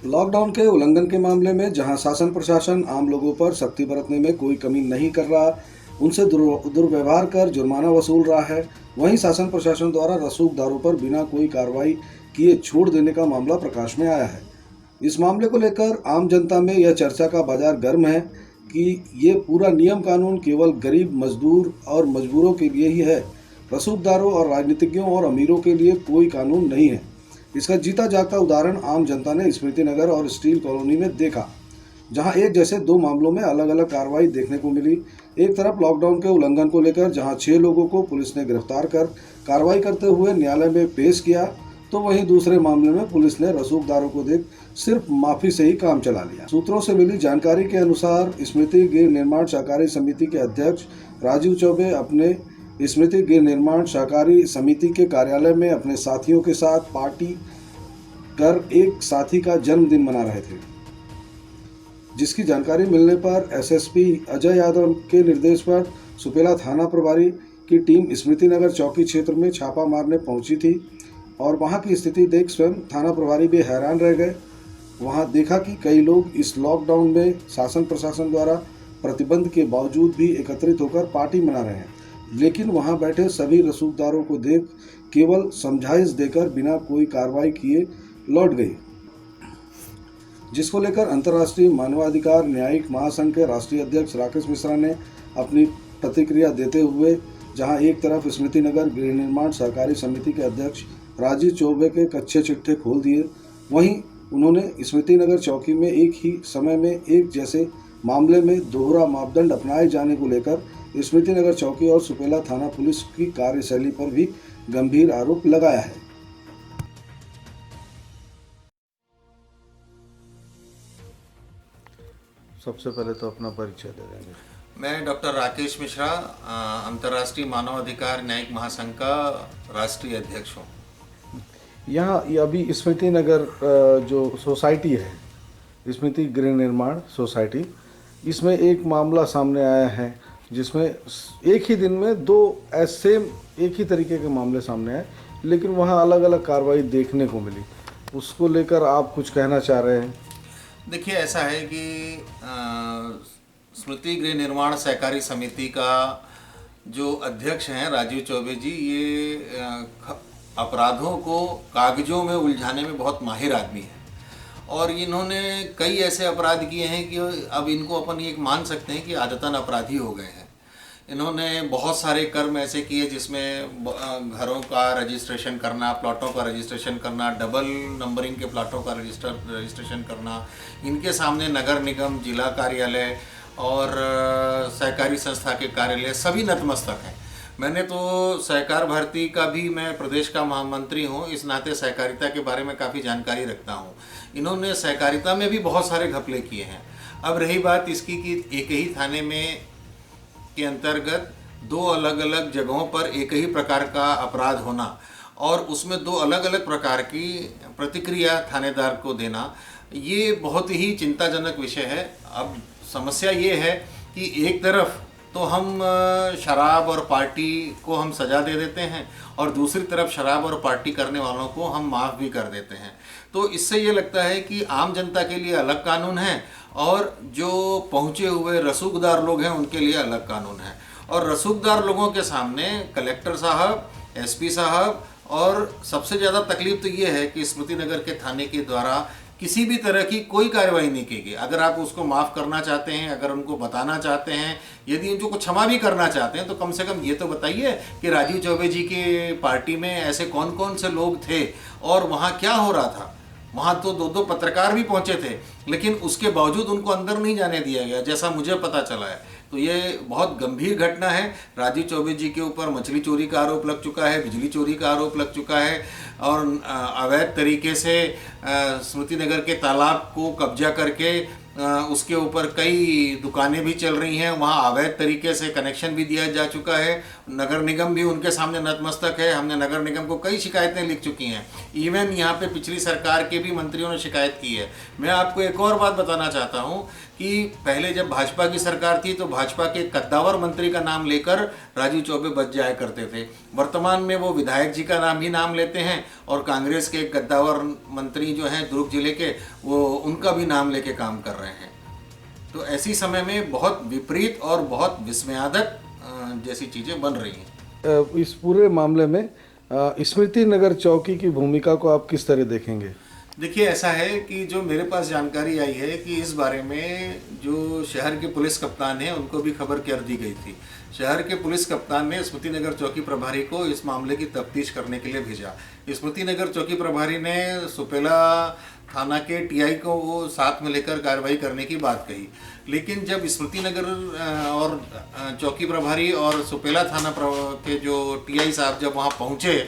Lockdown के उल्लंघन के मामले में जहां शासन प्रशासन आम लोगों पर सख्ती बरतने में कोई कमी नहीं कर रहा, उनसे दुर्व्यवहार कर जुर्माना वसूल रहा है, वहीं शासन प्रशासन द्वारा रसूखदारों पर बिना कोई कार्रवाई किए छोड़ देने का मामला प्रकाश में आया है। इस मामले को लेकर आम जनता में यह चर्चा का बाजार गर्म है कि ये पूरा नियम कानून केवल गरीब मजदूर और मजबूरों के लिए ही है। रसूखदारों और राजनीतिज्ञों और अमीरों के लिए कोई कानून नहीं है। इसका जीता जागता उदाहरण आम जनता ने स्मृति नगर और स्टील कॉलोनी में देखा, जहां एक जैसे दो मामलों में अलग अलग कार्रवाई देखने को मिली। एक तरफ लॉकडाउन के उल्लंघन को लेकर जहां 6 लोगों को पुलिस ने गिरफ्तार कर कार्रवाई करते हुए न्यायालय में पेश किया, तो वहीं दूसरे मामले में पुलिस ने रसूखदारों को देख सिर्फ माफी से ही काम चला लिया। सूत्रों से मिली जानकारी के अनुसार स्मृति गृह निर्माण सहकारी समिति के अध्यक्ष राजीव चौबे अपने स्मृति गृह निर्माण सहकारी समिति के कार्यालय में अपने साथियों के साथ पार्टी कर एक साथी का जन्मदिन मना रहे थे, जिसकी जानकारी मिलने पर एसएसपी अजय यादव के निर्देश पर सुपेला थाना प्रभारी की टीम स्मृति नगर चौकी क्षेत्र में छापा मारने पहुंची थी और वहां की स्थिति देख स्वयं थाना प्रभारी भी हैरान रह गए। वहां देखा कि कई लोग इस लॉकडाउन में शासन प्रशासन द्वारा प्रतिबंध के बावजूद भी एकत्रित होकर पार्टी मना रहे हैं, लेकिन वहां बैठे सभी रसूखदारों को देख केवल समझाइश देकर बिना कोई कार्रवाई किए लौट गई, जिसको लेकर अंतर्राष्ट्रीय मानवाधिकार न्यायिक महासंघ के राष्ट्रीय अध्यक्ष राकेश मिश्रा ने अपनी प्रतिक्रिया देते हुए जहां एक तरफ स्मृति नगर गृह निर्माण सहकारी समिति के अध्यक्ष राजीव चौबे के कच्चे चिट्ठे खोल दिए, वहीं उन्होंने स्मृति नगर चौकी में एक ही समय में एक जैसे मामले में दोहरा मापदंड अपनाए जाने को लेकर स्मृति नगर चौकी और सुपेला थाना पुलिस की कार्यशैली पर भी गंभीर आरोप लगाया है। सबसे पहले तो अपना परिचय दे देंगे। मैं डॉक्टर राकेश मिश्रा, अंतर्राष्ट्रीय मानवाधिकार न्यायिक महासंघ का राष्ट्रीय अध्यक्ष हूँ। यहाँ अभी स्मृति नगर जो सोसाइटी है, स्मृति गृह निर्माण सोसाइटी, इसमें एक मामला सामने आया है जिसमें एक ही दिन में दो सेम एक ही तरीके के मामले सामने आए, लेकिन वहाँ अलग अलग कार्रवाई देखने को मिली। उसको लेकर आप कुछ कहना चाह रहे हैं? देखिए, ऐसा है कि स्मृति गृह निर्माण सहकारी समिति का जो अध्यक्ष हैं राजीव चौबे जी, ये अपराधों को कागजों में उलझाने में बहुत माहिर आदमी है और इन्होंने कई ऐसे अपराध किए हैं कि अब इनको अपन ये मान सकते हैं कि आदतन अपराधी हो गए हैं। इन्होंने बहुत सारे कर्म ऐसे किए जिसमें घरों का रजिस्ट्रेशन करना, प्लॉटों का रजिस्ट्रेशन करना, डबल नंबरिंग के प्लॉटों का रजिस्ट्रेशन करना। इनके सामने नगर निगम, जिला कार्यालय और सहकारी संस्था के कार्यालय सभी नतमस्तक हैं। मैंने तो सहकार भारती का भी, मैं प्रदेश का महामंत्री हूँ, इस नाते सहकारिता के बारे में काफ़ी जानकारी रखता हूँ। इन्होंने सहकारिता में भी बहुत सारे घपले किए हैं। अब रही बात इसकी कि एक ही थाने में के अंतर्गत दो अलग अलग जगहों पर एक ही प्रकार का अपराध होना और उसमें दो अलग अलग प्रकार की प्रतिक्रिया थानेदार को देना, ये बहुत ही चिंताजनक विषय है। अब समस्या ये है कि एक तरफ तो हम शराब और पार्टी को हम सज़ा दे देते हैं और दूसरी तरफ शराब और पार्टी करने वालों को हम माफ़ भी कर देते हैं। तो इससे ये लगता है कि आम जनता के लिए अलग कानून है और जो पहुँचे हुए रसूखदार लोग हैं उनके लिए अलग कानून है। और रसूखदार लोगों के सामने कलेक्टर साहब, एसपी साहब, और सबसे ज़्यादा तकलीफ तो ये है कि स्मृति नगर के थाने के द्वारा किसी भी तरह की कोई कार्रवाई नहीं की गई। अगर आप उसको माफ़ करना चाहते हैं, अगर उनको बताना चाहते हैं, यदि उनको कुछ क्षमा भी करना चाहते हैं, तो कम से कम ये तो बताइए कि राजीव चौबे जी की पार्टी में ऐसे कौन कौन से लोग थे और वहाँ क्या हो रहा था। वहाँ तो दो पत्रकार भी पहुँचे थे, लेकिन उसके बावजूद उनको अंदर नहीं जाने दिया गया, जैसा मुझे पता चला है। तो ये बहुत गंभीर घटना है। राजीव चौबे जी के ऊपर मछली चोरी का आरोप लग चुका है, बिजली चोरी का आरोप लग चुका है और अवैध तरीके से स्मृति नगर के तालाब को कब्जा करके उसके ऊपर कई दुकानें भी चल रही हैं, वहाँ अवैध तरीके से कनेक्शन भी दिया जा चुका है। नगर निगम भी उनके सामने नतमस्तक है। हमने नगर निगम को कई शिकायतें लिख चुकी हैं, इवन यहाँ पे पिछली सरकार के भी मंत्रियों ने शिकायत की है। मैं आपको एक और बात बताना चाहता हूँ कि कि पहले जब भाजपा की सरकार थी तो भाजपा के कद्दावर मंत्री का नाम लेकर राजीव चौबे बच जाया करते थे। वर्तमान में वो विधायक जी का नाम ही नाम लेते हैं और कांग्रेस के कद्दावर मंत्री जो हैं दुर्ग जिले के, वो उनका भी नाम लेके काम कर रहे हैं। तो ऐसी समय में बहुत विपरीत और बहुत विस्मयादक जैसी चीज़ें बन रही हैं। इस पूरे मामले में स्मृति नगर चौकी की भूमिका को आप किस तरह देखेंगे? देखिए, ऐसा है कि जो मेरे पास जानकारी आई है कि इस बारे में जो शहर के पुलिस कप्तान हैं उनको भी खबर कर दी गई थी। शहर के पुलिस कप्तान ने स्मृति नगर चौकी प्रभारी को इस मामले की तफ्तीश करने के लिए भेजा। स्मृति नगर चौकी प्रभारी ने सुपेला थाना के टीआई को वो साथ में लेकर कार्रवाई करने की बात कही, लेकिन जब स्मृति नगर और चौकी प्रभारी और सुपेला थाना के जो टीआई साहब जब वहाँ पहुँचे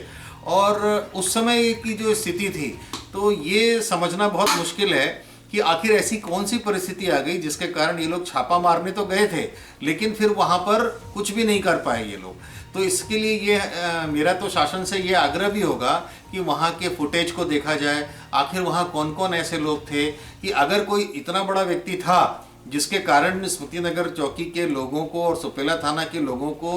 और उस समय की जो स्थिति थी, तो ये समझना बहुत मुश्किल है कि आखिर ऐसी कौन सी परिस्थिति आ गई जिसके कारण ये लोग छापा मारने तो गए थे लेकिन फिर वहाँ पर कुछ भी नहीं कर पाए ये लोग। तो इसके लिए ये मेरा तो शासन से ये आग्रह भी होगा कि वहाँ के फुटेज को देखा जाए, आखिर वहाँ कौन कौन ऐसे लोग थे कि अगर कोई इतना बड़ा व्यक्ति था जिसके कारण स्मृति नगर चौकी के लोगों को और सुपेला थाना के लोगों को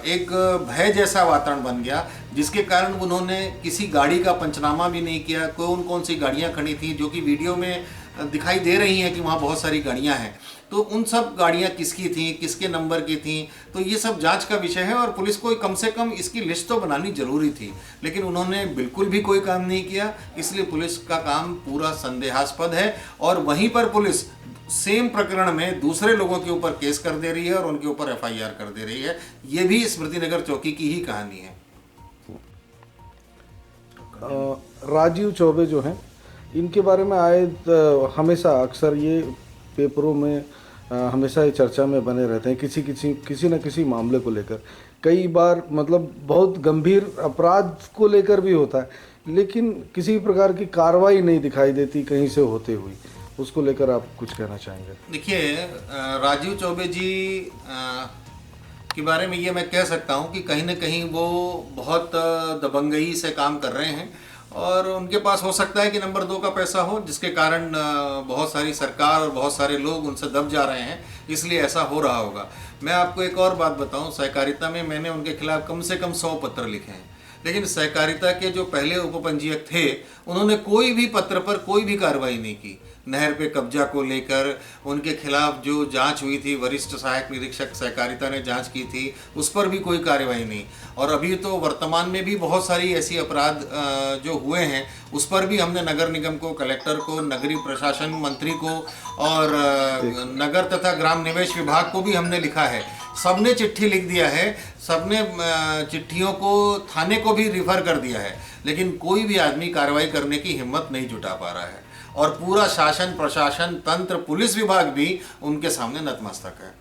एक भय जैसा वातावरण बन गया, जिसके कारण उन्होंने किसी गाड़ी का पंचनामा भी नहीं किया। कौन कौन सी गाड़ियां खड़ी थी जो कि वीडियो में दिखाई दे रही हैं कि वहाँ बहुत सारी गाड़ियां हैं, तो उन सब गाड़ियां किसकी थी, किसके नंबर की थी, तो ये सब जांच का विषय है और पुलिस को कम से कम इसकी लिस्ट तो बनानी जरूरी थी, लेकिन उन्होंने बिल्कुल भी कोई काम नहीं किया। इसलिए पुलिस का काम पूरा संदेहास्पद है और वहीं पर पुलिस सेम प्रकरण में दूसरे लोगों के ऊपर केस कर दे रही है और उनके ऊपर एफआईआर कर दे रही है। ये भी स्मृति नगर चौकी की ही कहानी है। राजीव चौबे जो हैं, इनके बारे में आए हमेशा अक्सर ये पेपरों में हमेशा ये चर्चा में बने रहते हैं किसी न किसी मामले को लेकर। कई बार मतलब बहुत गंभीर अपराध को लेकर भी होता है, लेकिन किसी प्रकार की कार्रवाई नहीं दिखाई देती कहीं से होते हुए। उसको लेकर आप कुछ कहना चाहेंगे? देखिए, राजीव चौबे जी के बारे में ये मैं कह सकता हूँ कि कहीं ना कहीं वो बहुत दबंगई से काम कर रहे हैं और उनके पास हो सकता है कि नंबर 2 का पैसा हो, जिसके कारण बहुत सारी सरकार और बहुत सारे लोग उनसे दब जा रहे हैं, इसलिए ऐसा हो रहा होगा। मैं आपको एक और बात बताऊं, सहकारिता में मैंने उनके खिलाफ कम से कम 100 पत्र लिखे हैं, लेकिन सहकारिता के जो पहले उपपंजीयक थे उन्होंने कोई भी पत्र पर कोई भी कार्रवाई नहीं की। नहर पे कब्जा को लेकर उनके खिलाफ जो जांच हुई थी, वरिष्ठ सहायक निरीक्षक सहकारिता ने जांच की थी, उस पर भी कोई कार्रवाई नहीं। और अभी तो वर्तमान में भी बहुत सारी ऐसी अपराध जो हुए हैं उस पर भी हमने नगर निगम को, कलेक्टर को, नगरीय प्रशासन मंत्री को और नगर तथा ग्राम निवेश विभाग को भी हमने लिखा है। सबने चिट्ठी लिख दिया है, सबने चिट्ठियों को थाने को भी रिफर कर दिया है, लेकिन कोई भी आदमी कार्रवाई करने की हिम्मत नहीं जुटा पा रहा है और पूरा शासन, प्रशासन, तंत्र, पुलिस विभाग भी उनके सामने नतमस्तक है।